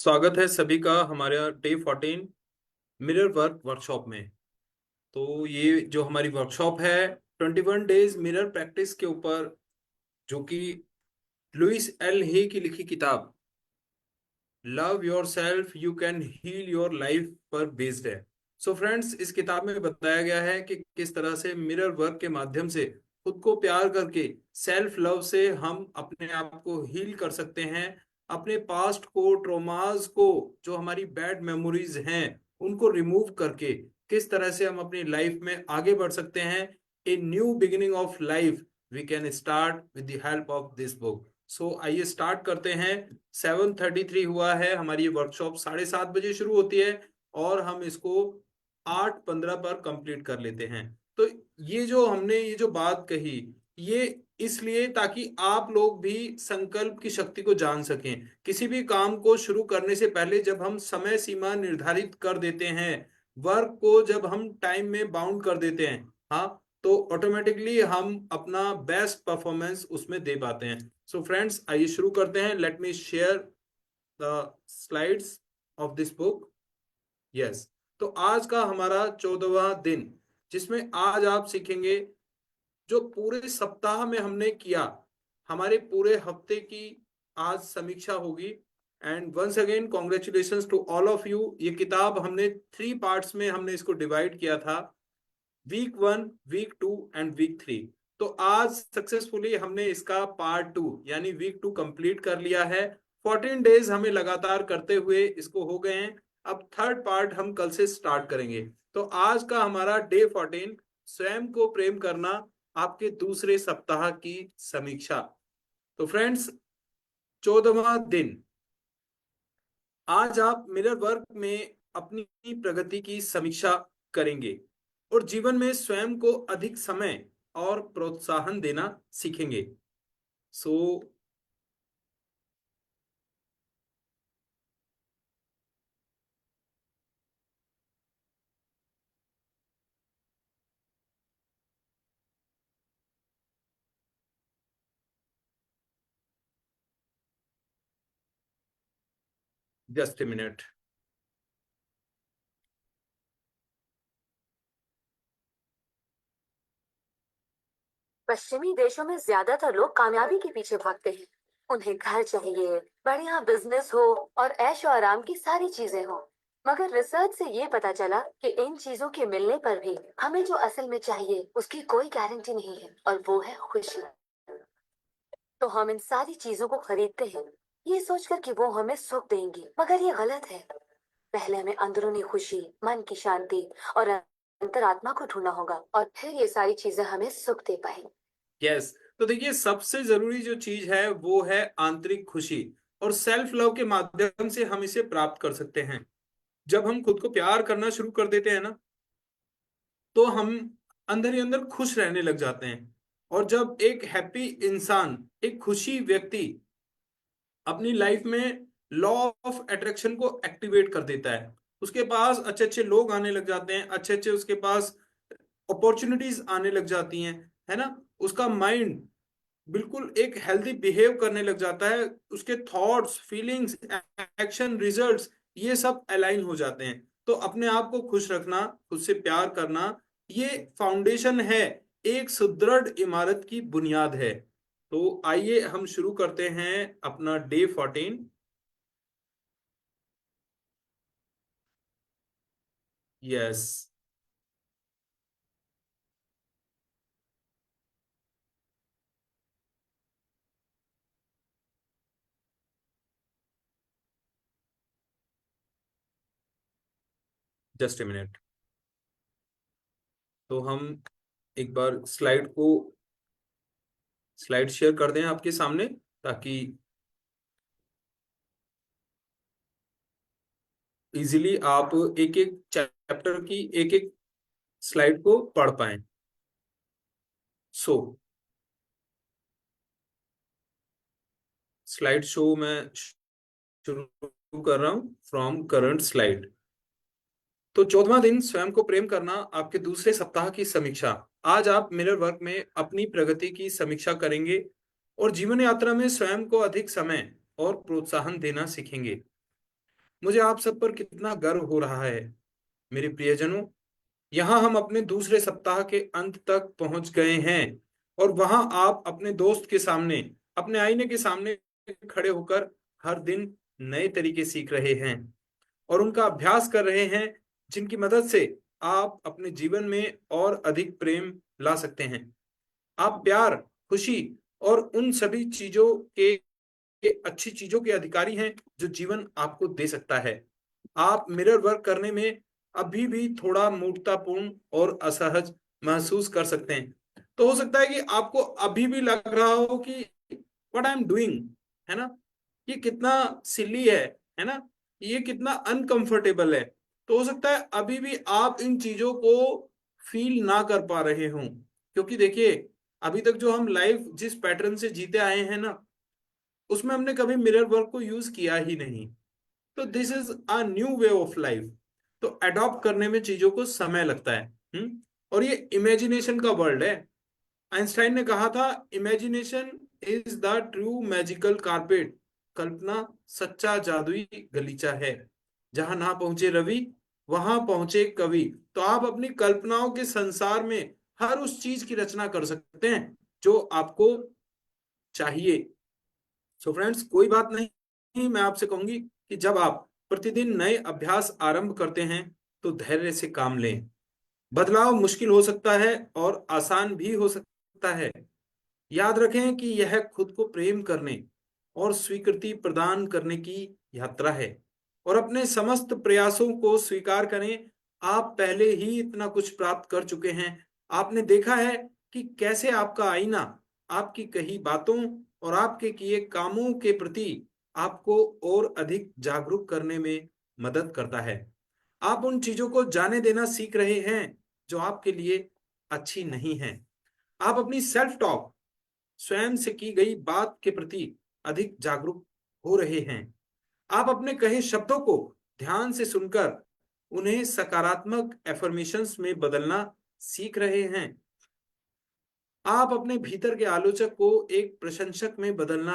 स्वागत है सभी का हमारे डे 14 मिरर वर्क वर्कशॉप में। तो ये जो हमारी वर्कशॉप है 21 डेज मिरर प्रैक्टिस के ऊपर, जो कि लुइस एल ही की लिखी किताब love yourself you can heal your life पर बेस्ड है। सो फ्रेंड्स, इस किताब में बताया गया है कि किस तरह से मिरर वर्क के माध्यम से खुद को प्यार करके सेल्फ लव से हम अपने आप को हील कर सकते हैं। अपने पास्ट को, ट्रोमास को, जो हमारी बैड मेमोरीज हैं, उनको रिमूव करके किस तरह से हम अपनी लाइफ में आगे बढ़ सकते हैं। A new beginning of life we can start with the help of this book. So आइए स्टार्ट करते हैं। 7:33 हुआ है। हमारी ये वर्कशॉप 7:30 बजे शुरू होती है और हम इसको 8:15 पर कंप्लीट कर लेते हैं। तो ये जो हमने ये जो बात कही, ये इसलिए ताकि आप लोग भी संकल्प की शक्ति को जान सकें। किसी भी काम को शुरू करने से पहले जब हम समय सीमा निर्धारित कर देते हैं, वर्क को जब हम टाइम में बाउंड कर देते हैं, हाँ, तो ऑटोमेटिकली हम अपना बेस्ट परफॉर्मेंस उसमें दे पाते हैं। सो फ्रेंड्स, आइए शुरू करते हैं। Let me share the slides of this book. Yes. तो आज का हमारा 14वां दिन, जिसमें आज आप सीखेंगे जो पूरे सप्ताह में हमने किया, हमारे पूरे हफ्ते की आज समीक्षा होगी। And once again congratulations to all of you. ये किताब हमने 3 पार्ट्स में हमने इसको डिवाइड किया था, वीक 1, वीक 2 एंड वीक 3। तो आज सक्सेसफुली हमने इसका पार्ट 2 यानी वीक 2 कंप्लीट कर लिया है। 14 डेज हमें लगातार करते हुए इसको हो गए हैं। अब थर्ड पार्ट हम कल से स्टार्ट करेंगे। तो आज का हमारा डे 14, स्वयं को प्रेम करना, आपके दूसरे सप्ताह की समीक्षा। तो फ्रेंड्स, 14वां दिन, आज आप मिरर वर्क में अपनी प्रगति की समीक्षा करेंगे और जीवन में स्वयं को अधिक समय और प्रोत्साहन देना सीखेंगे। So just a minute. पश्चिमी देशों में ज्यादातर लोग कामयाबी के पीछे भागते हैं। उन्हें घर चाहिए, बढ़िया बिजनेस हो और ऐशो आराम की सारी चीजें हो। मगर रिसर्च से ये पता चला कि इन चीजों के मिलने पर भी हमें जो असल में चाहिए उसकी कोई गारंटी नहीं है, और वो है खुशी। तो हम इन सारी चीजों को खरीदते हैं ये सोचकर कि वो हमें सुख देंगी, मगर ये गलत है। पहले हमें अंदरूनी खुशी, मन की शांति और अंतरात्मा को ढूंढना होगा, और फिर ये सारी चीजें हमें सुख दे पाएंगी। यस। तो देखिए, सबसे जरूरी जो चीज है वो है आंतरिक खुशी, और सेल्फ लव के माध्यम से हम इसे प्राप्त कर सकते हैं। जब हम खुद को प्यार करना शुरू कर देते हैं ना, तो हम अंदर ही अंदर खुश रहने लग जाते हैं। और जब एक हैप्पी इंसान, एक खुशी व्यक्ति अपनी लाइफ में लॉ ऑफ अट्रैक्शन को एक्टिवेट कर देता है, उसके पास अच्छे अच्छे लोग आने लग जाते हैं, अच्छे अच्छे उसके पास अपॉर्चुनिटीज आने लग जाती हैं, है ना। उसका माइंड बिल्कुल एक हेल्दी बिहेव करने लग जाता है। उसके थॉट्स, फीलिंग्स, एक्शन, रिजल्ट्स, ये सब अलाइन हो जाते हैं। तो अपने आप को खुश रखना, खुद से प्यार करना, ये फाउंडेशन है, एक सुदृढ़ इमारत की बुनियाद है। तो आइए हम शुरू करते हैं अपना day 14। Yes. Just a minute. तो हम एक बार स्लाइड शेयर कर दें आपके सामने, ताकि इजीली आप एक एक चैप्टर की एक एक स्लाइड को पढ़ पाए। सो स्लाइड शो मैं शुरू कर रहा हूं फ्रॉम करंट स्लाइड। तो 14वां दिन, स्वयं को प्रेम करना, आपके दूसरे सप्ताह की समीक्षा। आज आप मिरर वर्क में अपनी प्रगति की समीक्षा करेंगे और जीवन यात्रा में स्वयं को अधिक समय और प्रोत्साहन देना सीखेंगे। मुझे आप सब पर कितना गर्व हो रहा है मेरे प्रियजनों। यहाँ हम अपने दूसरे सप्ताह के अंत तक पहुंच गए हैं, और वहां आप अपने दोस्त के सामने, अपने आईने के सामने खड़े होकर हर दिन नए तरीके सीख रहे हैं और उनका अभ्यास कर रहे हैं, जिनकी मदद से आप अपने जीवन में और अधिक प्रेम ला सकते हैं। आप प्यार, खुशी और उन सभी चीजों के अच्छी चीजों के अधिकारी हैं जो जीवन आपको दे सकता है। आप मिरर वर्क करने में अभी भी थोड़ा मूर्खतापूर्ण और असहज महसूस कर सकते हैं। तो हो सकता है कि आपको अभी भी लग रहा हो कि व्हाट आई एम डूइंग, है ना, ये कितना सिली है ना, ये कितना अनकंफर्टेबल है। तो हो सकता है अभी भी आप इन चीजों को फील ना कर पा रहे हों, क्योंकि देखिए, अभी तक जो हम लाइफ जिस पैटर्न से जीते आए हैं ना, उसमें हमने कभी मिरर वर्क को यूज किया ही नहीं। तो this is a new way of life. तो अडॉप्ट करने में चीजों को समय लगता है। और ये इमेजिनेशन का वर्ल्ड है। आइंस्टाइन ने कहा था, imagination is the true magical carpet. कल्पना सच्चा जादुई गलीचा है। जहां ना पहुंचे रवि, वहां पहुंचे कवि। तो आप अपनी कल्पनाओं के संसार में हर उस चीज की रचना कर सकते हैं जो आपको चाहिए। सो फ्रेंड्स, कोई बात नहीं, मैं आपसे कहूंगी कि जब आप प्रतिदिन नए अभ्यास आरंभ करते हैं तो धैर्य से काम लें। बदलाव मुश्किल हो सकता है और आसान भी हो सकता है। याद रखें कि यह खुद को प्रेम करने और स्वीकृति प्रदान करने की यात्रा है, और अपने समस्त प्रयासों को स्वीकार करें। आप पहले ही इतना कुछ प्राप्त कर चुके हैं। आपने देखा है कि कैसे आपका आईना आपकी कही बातों और आपके किए कामों के प्रति आपको और अधिक जागरूक करने में मदद करता है। आप उन चीजों को जाने देना सीख रहे हैं जो आपके लिए अच्छी नहीं है। आप अपनी सेल्फ टॉक, स्वयं से की गई बात के प्रति अधिक जागरूक हो रहे हैं। आप अपने कहे शब्दों को ध्यान से सुनकर उन्हें सकारात्मक एफर्मेशंस में बदलना सीख रहे हैं। आप अपने भीतर के आलोचक को एक प्रशंसक में बदलना